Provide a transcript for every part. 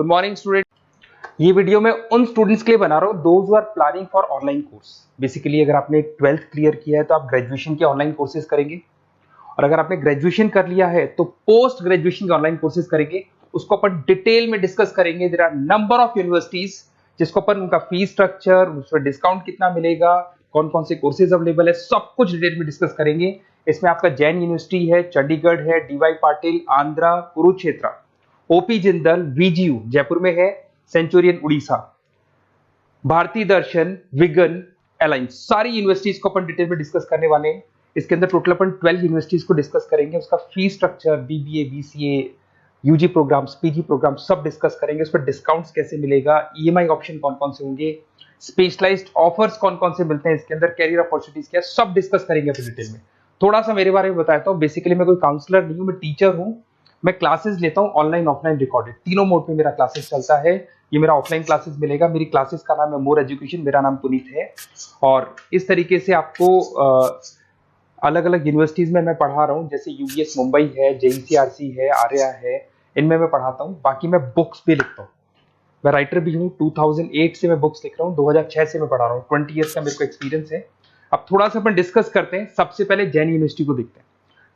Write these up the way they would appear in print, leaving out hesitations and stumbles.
Good morning student. ये video मैं उन स्टूडेंट्स के लिए बना रहा हूँ those who are planning for online course. Basically अगर आपने 12th क्लियर किया है तो आप ग्रेजुएशन के ऑनलाइन कोर्सेज करेंगे, और अगर आपने ग्रेजुएशन कर लिया है तो पोस्ट ग्रेजुएशन के ऑनलाइन कोर्सेज करेंगे। उसको अपन डिटेल में डिस्कस करेंगे। There are number of universities जिसको अपन उनका फीस स्ट्रक्चर, उसमें डिस्काउंट कितना मिलेगा, कौन कौन से कोर्सेज अवेलेबल है, सब कुछ डिटेल में डिस्कस करेंगे। इसमें आपका जैन यूनिवर्सिटी है, चंडीगढ़ है, डीवाई पाटिल आंध्रा, कुरुक्षेत्र, ओपी जिंदल, वीजीयू जयपुर में है, सेंचुरियन उड़ीसा, भारतीय दर्शन, विगन, अलायंस, सारी यूनिवर्सिटीज को अपन डिटेल में डिस्कस करने वाले हैं। इसके अंदर टोटल अपन 12 यूनिवर्सिटीज को डिस्कस करेंगे। उसका fees structure, BBA, BCA, UG programs, PG program सब डिस्कस करेंगे। उस पर डिस्काउंट्स कैसे मिलेगा, ईएमआई ऑप्शन कौन कौन से होंगे, स्पेशलाइज्ड ऑफर्स कौन कौन से मिलते हैं इसके अंदर, कैरियर अपॉर्चुनिटीज क्या, सब डिस्कस करेंगे अपन डिटेल में। थोड़ा सा मेरे बारे में बताता हूँ। बेसिकली मैं कोई काउंसलर नहीं हूँ, मैं टीचर हूँ। मैं क्लासेस लेता हूँ ऑनलाइन ऑफलाइन रिकॉर्डेड, तीनों मोड पे मेरा क्लासेस चलता है। ये मेरा ऑफलाइन क्लासेस मिलेगा। मेरी क्लासेस का नाम है मोर एजुकेशन, मेरा नाम पुनीत है। और इस तरीके से आपको अलग अलग यूनिवर्सिटीज में मैं पढ़ा रहा हूँ, जैसे यूबीएस मुंबई है, जेईसीआरसी है, आर्या है, इनमें मैं पढ़ाता हूँ। बाकी मैं बुक्स भी लिखता हूँ, मैं राइटर भी हूँ। 2008 से मैं बुक्स लिख रहा हूँ, 2006 से मैं पढ़ा रहा हूँ, 20 ईयर्स का मेरे को एक्सपीरियंस है। अब थोड़ा सा अपन डिस्कस करते हैं। सबसे पहले जैन यूनिवर्सिटी को देखते हैं।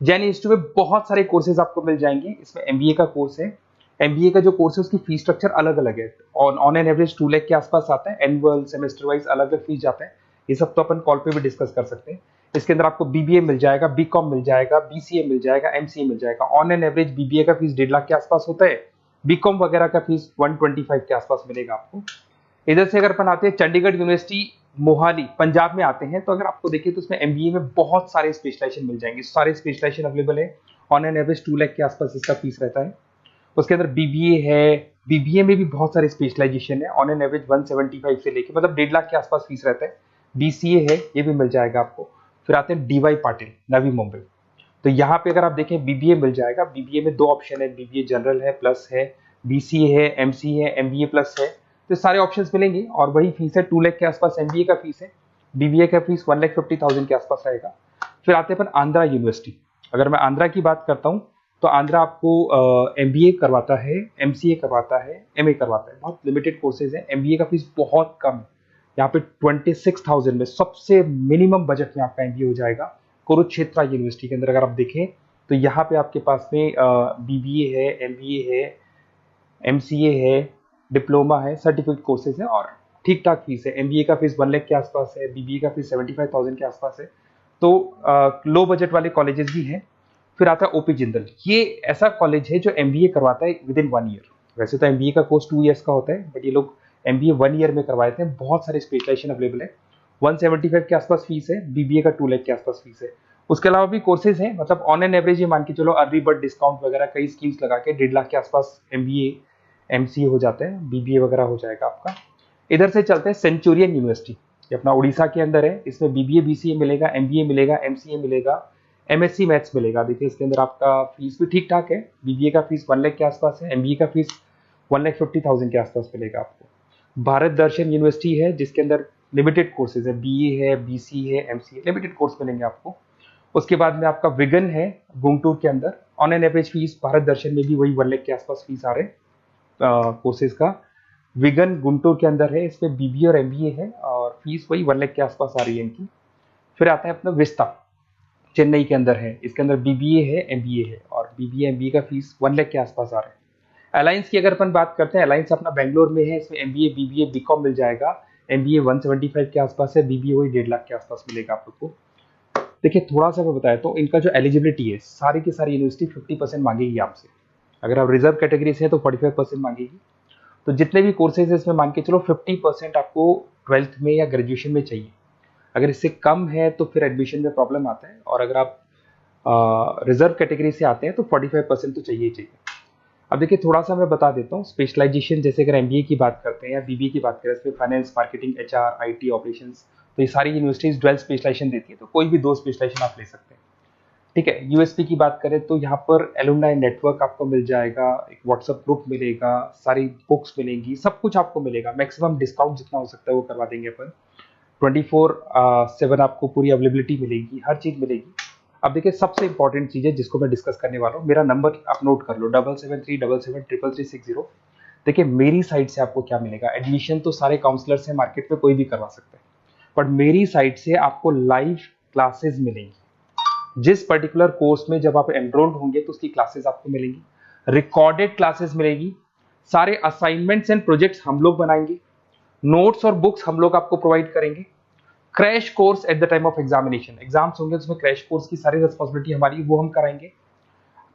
जैन यूनिवर्सिटी में बहुत सारे कोर्सेज आपको मिल जाएंगे। इसमें एमबीए का कोर्स है। एमबीए का जो कोर्स है उसकी फीस स्ट्रक्चर अलग अलग है। ऑन एन एवरेज 2 लाख के आसपास आता है। एनुअल, सेमेस्टर वाइज अलग अलग फीस जाता है। ये सब तो अपन कॉल पे भी डिस्कस कर सकते हैं। इसके अंदर आपको बीबीए मिल जाएगा, बीकॉम मिल जाएगा, बीसीए मिल जाएगा, एमसीए मिल जाएगा। ऑन एन एवरेज बीबीए का फीस 1.5 लाख के आसपास होता है। बीकॉम वगैरह का फीस 125 के आसपास मिलेगा आपको। इधर से अगर अपन आते हैं चंडीगढ़ यूनिवर्सिटी मोहाली पंजाब में आते हैं, तो अगर आपको देखिए तो उसमें एमबीए में बहुत सारे स्पेशलाइजेशन मिल जाएंगे। सारे स्पेशलाइजेशन अवेलेबल है। ऑन एन एवरेज 2 लाख के आसपास इसका फीस रहता है। उसके अंदर बीबीए है, बीबीए में भी बहुत सारे स्पेशलाइजेशन है। ऑन एन एवरेज 175 से लेके मतलब 1.5 लाख के आसपास फीस रहता है। बीसीए है, ये भी मिल जाएगा आपको। फिर आते हैं डीवाई पाटिल, नवी मुंबई। तो यहाँ पे अगर आप देखें बीबीए मिल जाएगा। बीबीए में 2 ऑप्शन है, बीबीए जनरल है, प्लस है, बीसीए है, एमसीए है, एमबीए प्लस है। तो सारे ऑप्शंस मिलेंगे और वही फीस है। 2 लाख के आसपास एमबीए का फीस है। बीबीए का फीस 1,50,000 के आसपास रहेगा। फिर आते हैं अपन आंध्रा यूनिवर्सिटी। अगर मैं आंध्रा की बात करता हूँ तो आंध्रा आपको एमबीए करवाता है, एमसीए करवाता है, एमए करवाता है। बहुत लिमिटेड कोर्सेज है। एमबीए का फीस बहुत कम है। यहाँ पे 26,000 में सबसे मिनिमम बजट में आपका एमबीए हो जाएगा। कुरुक्षेत्र यूनिवर्सिटी के अंदर अगर आप देखें तो यहाँ पे आपके पास में बीबीए है, एमबीए है, एमसीए है, डिप्लोमा है, सर्टिफिकेट कोर्सेज है और ठीक ठाक फीस है। एमबीए का फीस 1 लाख के आसपास है, बीबीए का फीस 75,000 के आसपास है। तो लो बजट वाले कॉलेजेस भी हैं। फिर आता है ओपी जिंदल। ये ऐसा कॉलेज है जो एमबीए करवाता है विद इन 1 ईयर। वैसे तो एमबीए का कोर्स 2 ईयर्स का होता है, बट ये लोग एमबीए 1 ईयर में करवाते हैं। बहुत सारे स्पेशलाइजेशन अवेलेबल है। 175 के आसपास फीस है। बीबीए का 2 लाख के आसपास फीस है। उसके अलावा भी कोर्सेज हैं, मतलब ऑन एन एवरेज ये मान के चलो अर्ली बर्ड डिस्काउंट वगैरह कई स्कीम्स लगा के 1.5 लाख के आसपास एमबीए, एमसीए हो जाता है, बीबीए वगैरह हो जाएगा आपका। इधर से चलते हैं सेंचुरियन यूनिवर्सिटी, ये अपना उड़ीसा के अंदर है। इसमें बीबीए, बीसीए मिलेगा, एमबीए मिलेगा, एमसीए मिलेगा, एमएससी मैथ्स मिलेगा। देखिए इसके अंदर आपका फीस भी ठीक ठाक है। बीबीए का फीस 1 लाख के आसपास है, एमबीए का फीस 1,50,000 के आसपास मिलेगा आपको। भारत दर्शन यूनिवर्सिटी है जिसके अंदर लिमिटेड कोर्सेज है, बीए है, बीसी है, एमसीए, लिमिटेड कोर्स मिलेंगे आपको। उसके बाद में आपका विगन है गुंटूर के अंदर। On an average fees Bharat Darshan में भी वही 1 लाख के आसपास फीस आ रहे कोर्सेज का। विगन गुंटूर के अंदर है, इसमें बीबीए और एमबीए है और फीस वही 1 लाख के आसपास आ रही है इनकी। फिर आता है अपना विस्ता, चेन्नई के अंदर है। इसके अंदर बीबीए है, एमबीए है और बीबीए एमबीए का फीस 1 लाख के आसपास आ रहा है। अलायंस की अगर अपन बात करते हैं, अलायंस अपना बेंगलोर में है। इसमें एमबीए, बीबीए, बीकॉम मिल जाएगा। एमबीए 175 के आसपास है, बीबीए वही 1.5 लाख के आसपास मिलेगा आप लोग को। देखिए थोड़ा सा मैं बताया तो इनका जो एलिजिबिलिटी है, सारी की सारी यूनिवर्सिटी 50% मांगेगी आपसे। अगर आप रिजर्व कैटेगरी से हैं तो 45% मांगेगी। तो जितने भी कोर्सेज है इसमें मान के चलो 50% आपको 12th में या ग्रेजुएशन में चाहिए। अगर इससे कम है तो फिर एडमिशन में प्रॉब्लम आता है, और अगर आप रिजर्व कैटेगरी से आते हैं तो 45% तो चाहिए ही चाहिए। अब देखिए थोड़ा सा मैं बता देता हूँ स्पेशलाइजेशन। जैसे अगर एमबीए की बात करते हैं या बीबीए की बात करें, इसमें finance, marketing, HR, IT, operations, तो ये सारी यूनिवर्सिटीज 12 स्पेशलाइजेशन देती है। तो कोई भी 2 स्पेशलाइजेशन आप ले सकते हैं, ठीक है। यूएसपी की बात करें तो यहाँ पर एलुमनाई नेटवर्क आपको मिल जाएगा, एक व्हाट्सएप ग्रुप मिलेगा, सारी बुक्स मिलेंगी, सब कुछ आपको मिलेगा। मैक्सिमम डिस्काउंट जितना हो सकता है वो करवा देंगे अपन। 24/7 आपको पूरी अवेलेबिलिटी मिलेगी, हर चीज मिलेगी। अब देखिए सबसे इंपॉर्टेंट चीज है जिसको मैं डिस्कस करने वाला हूँ। मेरा नंबर आप नोट कर लो, 7737773360। देखिए मेरी साइड से आपको क्या मिलेगा, एडमिशन तो सारे काउंसलर से मार्केट में कोई भी करवा सकता है, बट मेरी साइड से आपको लाइव क्लासेस मिलेंगी। जिस पर्टिकुलर कोर्स में जब आप एनरोल्ड होंगे तो उसकी क्लासेस आपको मिलेंगी, रिकॉर्डेड क्लासेस मिलेगी, सारे असाइनमेंट्स एंड प्रोजेक्ट्स हम लोग बनाएंगे, नोट्स और बुक्स हम लोग आपको प्रोवाइड करेंगे, crash course at the time of examination, exams होंगे तो उसमें क्रैश कोर्स की सारी रिस्पॉन्सिबिलिटी हमारी, वो हम कराएंगे।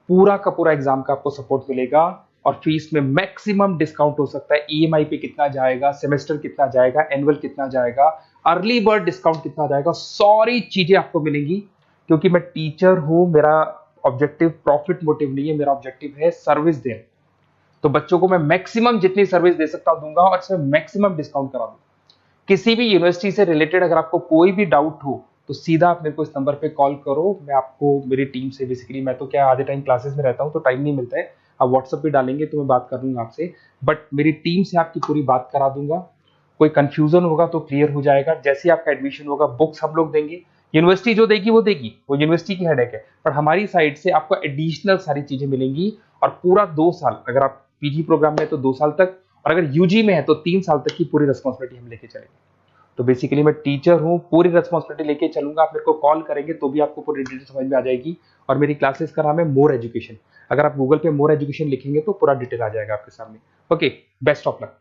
पूरा का पूरा एग्जाम का आपको सपोर्ट मिलेगा और फीस में मैक्सिमम डिस्काउंट हो सकता है। ईएमआई पे कितना जाएगा, सेमेस्टर कितना जाएगा, एनुअल कितना जाएगा, अर्ली बर्ड डिस्काउंट कितना जाएगा, सारी चीजें आपको मिलेंगी। क्योंकि मैं टीचर हूं, मेरा ऑब्जेक्टिव प्रॉफिट मोटिव नहीं है, मेरा ऑब्जेक्टिव है सर्विस देना। तो बच्चों को मैं मैक्सिमम जितनी सर्विस दे सकता हूं दूंगा और इसमें मैक्सिमम डिस्काउंट करा दूंगा। किसी भी यूनिवर्सिटी से रिलेटेड अगर आपको कोई भी डाउट हो तो सीधा आप मेरे को इस नंबर पे कॉल करो, मैं आपको मेरी टीम से, बेसिकली मैं तो क्या आधे टाइम क्लासेस में रहता हूँ तो टाइम नहीं मिलता है, आप व्हाट्सएप पे डालेंगे तो मैं बात कर लूंगा आपसे, बट मेरी टीम से आपकी पूरी बात करा दूंगा। कोई कंफ्यूजन होगा तो क्लियर हो जाएगा। जैसे ही आपका एडमिशन होगा बुक्स हम लोग देंगे, यूनिवर्सिटी जो देगी वो देगी, वो यूनिवर्सिटी की हेडेक है, पर हमारी साइड से आपको एडिशनल सारी चीजें मिलेंगी। और पूरा 2 साल, अगर आप पीजी प्रोग्राम में तो 2 साल तक, और अगर यूजी में है तो 3 साल तक की पूरी रिस्पॉन्सिबिलिटी हम लेके चलेंगे। तो बेसिकली मैं टीचर हूँ, पूरी रिस्पॉन्सिबिलिटी लेके चलूंगा। आप मेरे को कॉल करेंगे तो भी आपको पूरी डिटेल समझ में आ जाएगी। और मेरी क्लासेस का नाम है मोर एजुकेशन, अगर आप गूगल पे मोर एजुकेशन लिखेंगे तो पूरा डिटेल आ जाएगा आपके सामने। Okay, best of luck.